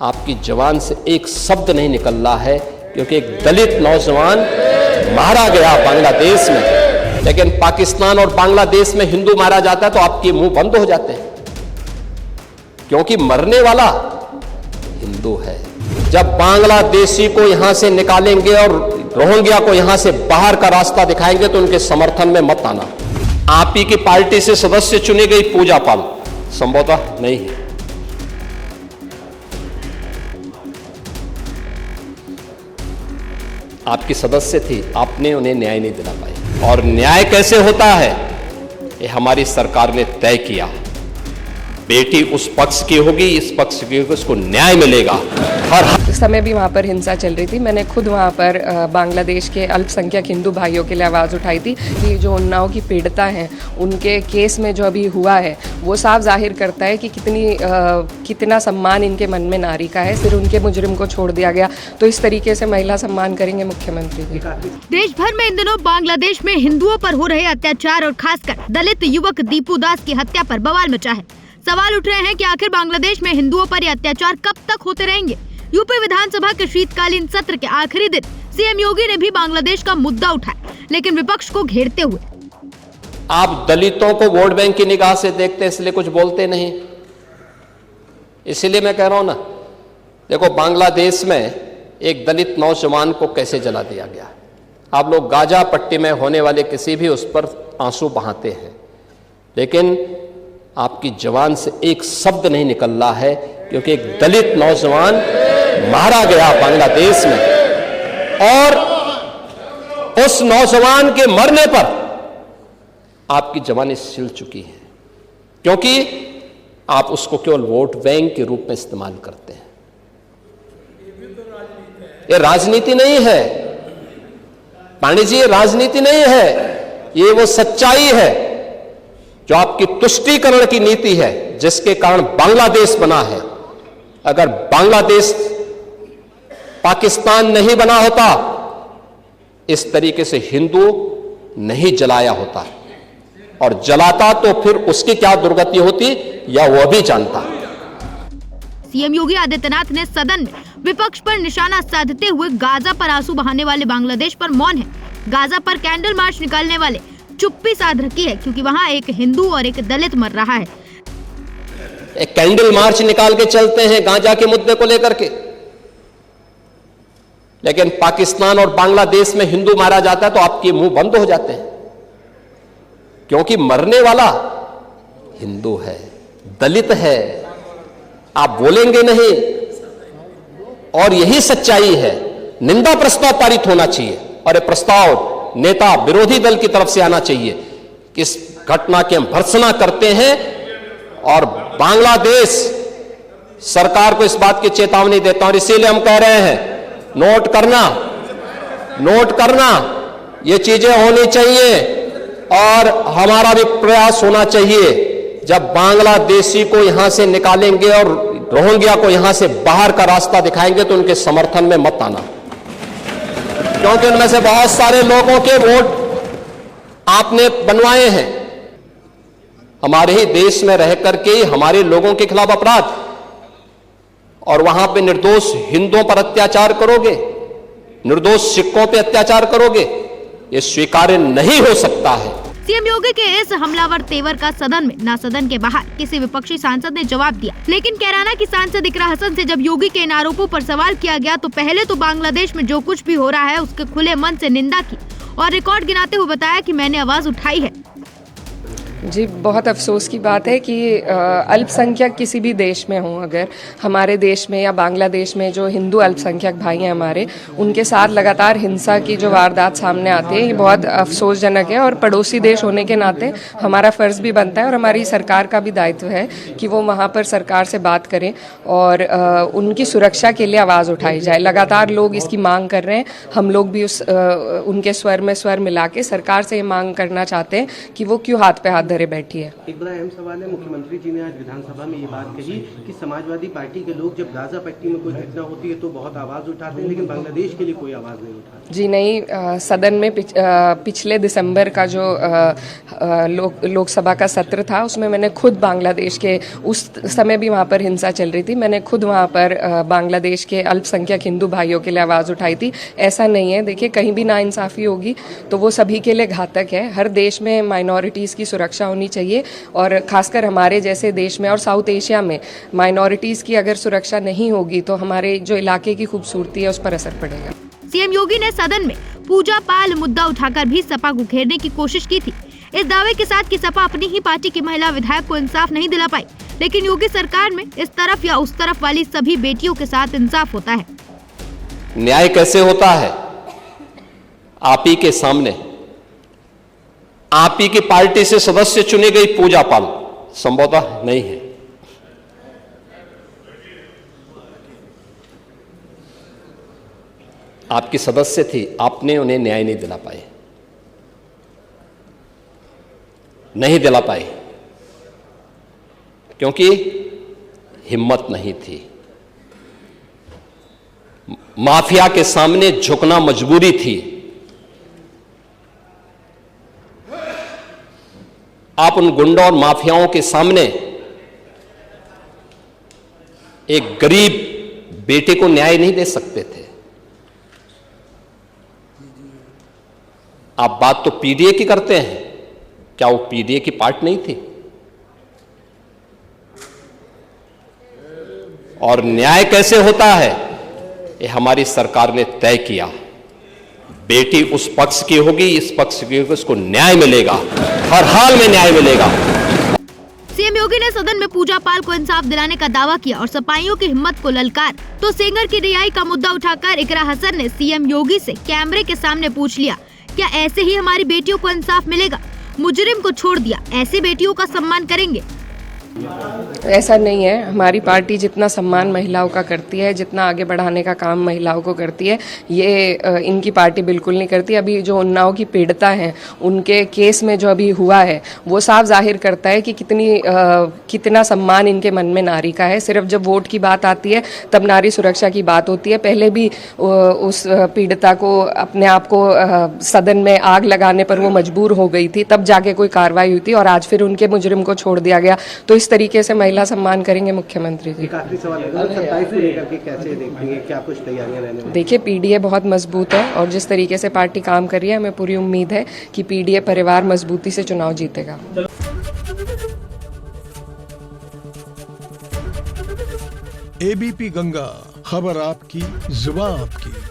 आपकी जबान से एक शब्द नहीं निकल रहा है, क्योंकि एक दलित नौजवान मारा गया बांग्लादेश में। लेकिन पाकिस्तान और बांग्लादेश में हिंदू मारा जाता है तो आपके मुंह बंद हो जाते हैं, क्योंकि मरने वाला हिंदू है। जब बांग्लादेशी को यहां से निकालेंगे और रोहिंग्या को यहां से बाहर का रास्ता दिखाएंगे तो उनके समर्थन में मत आना। आप ही की पार्टी से सदस्य चुनी गई पूजा पाल संभवतः नहीं है। आपकी सदस्य थी, आपने उन्हें न्याय नहीं दिला पाई। और न्याय कैसे होता है ये हमारी सरकार ने तय किया। बेटी उस पक्ष की होगी, इस पक्ष की होगी, उसको न्याय मिलेगा। उस समय भी वहाँ पर हिंसा चल रही थी। मैंने खुद वहाँ पर बांग्लादेश के अल्पसंख्यक हिंदू भाइयों के लिए आवाज़ उठाई थी कि जो उन्नाव की पीड़िता हैं उनके केस में जो अभी हुआ है वो साफ जाहिर करता है कि कितना सम्मान इनके मन में नारी का है। फिर उनके मुजरिम को छोड़ दिया गया, तो इस तरीके से महिला सम्मान करेंगे मुख्यमंत्री जी। देश भर में इन दिनों बांग्लादेश में हिंदुओं पर हो रहे अत्याचार और खासकर दलित युवक दीपू दास की हत्या पर बवाल मचा है। सवाल उठ रहे हैं कि आखिर बांग्लादेश में हिंदुओं पर ये अत्याचार कब तक होते रहेंगे। यूपी विधानसभा के शीतकालीन सत्र के आखिरी दिन सीएम योगी ने भी बांग्लादेश का मुद्दा उठाया, लेकिन विपक्ष को घेरते हुए। आप दलितों को वोट बैंक की निगाह से देखते इसलिए कुछ बोलते नहीं। इसलिए मैं कह रहा हूं ना, देखो बांग्लादेश में एक दलित नौजवान को कैसे जला दिया गया। आप लोग गाजा पट्टी में होने वाले किसी भी उस पर आंसू बहाते हैं, लेकिन आपकी जबान से एक शब्द नहीं निकल रहा है, क्योंकि एक दलित नौजवान मारा गया बांग्लादेश में। और उस नौजवान के मरने पर आपकी जबानें सिल चुकी हैं, क्योंकि आप उसको केवल वोट बैंक के रूप में इस्तेमाल करते हैं। ये राजनीति नहीं है पांडे जी, ये राजनीति नहीं है, ये वो सच्चाई है जो आपकी तुष्टीकरण की नीति है, जिसके कारण बांग्लादेश बना है। अगर बांग्लादेश पाकिस्तान नहीं बना होता, इस तरीके से हिंदू नहीं जलाया होता, और जलाता तो फिर उसकी क्या दुर्गति होती या वो भी जानता। सीएम योगी आदित्यनाथ ने सदन में विपक्ष पर निशाना साधते हुए गाजा पर आंसू बहाने वाले बांग्लादेश पर मौन है। गाजा पर कैंडल मार्च निकालने वाले चुप्पी साध रखी है, क्योंकि वहाँ एक हिंदू और एक दलित मर रहा है। एक कैंडल मार्च निकाल के चलते हैं गाजा के मुद्दे को लेकर के, लेकिन पाकिस्तान और बांग्लादेश में हिंदू मारा जाता है तो आपके मुंह बंद हो जाते हैं, क्योंकि मरने वाला हिंदू है, दलित है। आप बोलेंगे नहीं, और यही सच्चाई है। निंदा प्रस्ताव पारित होना चाहिए, और यह प्रस्ताव नेता विरोधी दल की तरफ से आना चाहिए कि इस घटना की हम भर्त्सना करते हैं, और बांग्लादेश सरकार को इस बात की चेतावनी देता हूं। और इसीलिए हम कह रहे हैं, नोट करना ये चीजें होनी चाहिए, और हमारा भी प्रयास होना चाहिए। जब बांग्लादेशी को यहां से निकालेंगे और रोहिंग्या को यहां से बाहर का रास्ता दिखाएंगे तो उनके समर्थन में मत आना, क्योंकि उनमें से बहुत सारे लोगों के वोट आपने बनवाए हैं। हमारे ही देश में रह करके हमारे लोगों के खिलाफ अपराध, और वहां पे निर्दोष हिंदुओं पर अत्याचार करोगे, निर्दोष सिखों पे अत्याचार करोगे, ये स्वीकार्य नहीं हो सकता है। सीएम योगी के इस हमलावर तेवर का सदन में ना सदन के बाहर किसी विपक्षी सांसद ने जवाब दिया, लेकिन कैराना की सांसद इकरा हसन से जब योगी के इन आरोपों पर सवाल किया गया तो पहले तो बांग्लादेश में जो कुछ भी हो रहा है उसके खुले मन से निंदा की और रिकॉर्ड गिनाते हुए बताया कि मैंने आवाज उठाई है। जी, बहुत अफसोस की बात है कि अल्पसंख्यक किसी भी देश में हों, अगर हमारे देश में या बांग्लादेश में जो हिंदू अल्पसंख्यक भाई हैं हमारे, उनके साथ लगातार हिंसा की जो वारदात सामने आती है, ये बहुत अफसोसजनक है। और पड़ोसी देश होने के नाते हमारा फ़र्ज़ भी बनता है और हमारी सरकार का भी दायित्व है कि वो वहाँ पर सरकार से बात करें और उनकी सुरक्षा के लिए आवाज़ उठाई जाए। लगातार लोग इसकी मांग कर रहे हैं, हम लोग भी उनके स्वर में स्वर मिला के सरकार से ये मांग करना चाहते हैं कि वो क्यों हाथ पे हाथ धरे बैठी है। एक बड़ा अहम सवाल है, मुख्यमंत्री जी ने आज विधानसभा में ये बात कही कि समाजवादी पार्टी के लोग जब गाजा पट्टी में कोई घटना होती है तो बहुत आवाज उठाते हैं, लेकिन बांग्लादेश के लिए कोई आवाज नहीं उठाते। जी नहीं, सदन में पिछले दिसंबर का जो लोकसभा का सत्र था उसमें मैंने खुद बांग्लादेश के, उस समय भी वहाँ पर हिंसा चल रही थी, मैंने खुद वहाँ पर बांग्लादेश के अल्पसंख्यक हिंदू भाइयों के लिए आवाज़ उठाई थी। ऐसा नहीं है, देखिए कहीं भी नाइंसाफ़ी होगी तो वो सभी के लिए घातक है। हर देश में माइनॉरिटीज़ की सुरक्षा होनी चाहिए और खासकर हमारे जैसे देश में और साउथ एशिया में माइनॉरिटीज़ की अगर सुरक्षा नहीं होगी तो हमारे जो इलाके की खूबसूरती है उस पर असर पड़ेगा। सीएम योगी ने सदन में पूजा पाल मुद्दा उठाकर भी सपा को घेरने की कोशिश की थी, इस दावे के साथ कि सपा अपनी ही पार्टी की महिला विधायक को इंसाफ नहीं दिला पाई। लेकिन योगी सरकार में इस तरफ या उस तरफ वाली सभी बेटियों के साथ इंसाफ होता है। न्याय कैसे होता है? आप ही के सामने, आप ही की पार्टी से सदस्य चुनी गई पूजा पाल संभवतः नहीं है। आपकी सदस्य थी, आपने उन्हें न्याय नहीं दिला पाए, नहीं दिला पाए क्योंकि हिम्मत नहीं थी। माफिया के सामने झुकना मजबूरी थी। आप उन गुंडों और माफियाओं के सामने एक गरीब बेटे को न्याय नहीं दे सकते थे। आप बात तो पीडीए की करते हैं, क्या वो पीडीए की पार्ट नहीं थी? और न्याय कैसे होता है ये हमारी सरकार ने तय किया। बेटी उस पक्ष की होगी, इस पक्ष की होगी, उसको न्याय मिलेगा, हर हाल में न्याय मिलेगा। सीएम योगी ने सदन में पूजा पाल को इंसाफ दिलाने का दावा किया और सपाइयों की हिम्मत को ललकार। तो सेंगर की रिहाई का मुद्दा उठाकर इकरा हसन ने सीएम योगी से कैमरे के सामने पूछ लिया, क्या ऐसे ही हमारी बेटियों को इंसाफ मिलेगा? मुजरिम को छोड़ दिया, ऐसी बेटियों का सम्मान करेंगे? ऐसा नहीं है। हमारी पार्टी जितना सम्मान महिलाओं का करती है, जितना आगे बढ़ाने का काम महिलाओं को करती है, ये इनकी पार्टी बिल्कुल नहीं करती। अभी जो उन्नाव की पीड़िता हैं, उनके केस में जो अभी हुआ है वो साफ जाहिर करता है कि कितना सम्मान इनके मन में नारी का है। सिर्फ जब वोट की बात आती है तब नारी सुरक्षा की बात होती है। पहले भी उस पीड़िता को अपने आप को सदन में आग लगाने पर वो मजबूर हो गई थी, तब जाके कोई कार्रवाई हुई थी और आज फिर उनके मुजरिम को छोड़ दिया गया। तो इस तरीके से महिला सम्मान करेंगे मुख्यमंत्री जी। एक आखिरी सवाल है, 27 को लेकर के कैसे देखते हैं, क्या कुछ तैयारियां रहने वाली? देखिए पीडीए बहुत मजबूत है और जिस तरीके से पार्टी काम कर रही है, हमें पूरी उम्मीद है कि पीडीए परिवार मजबूती से चुनाव जीतेगा। एबीपी गंगा, खबर आपकी, जुबान आपकी।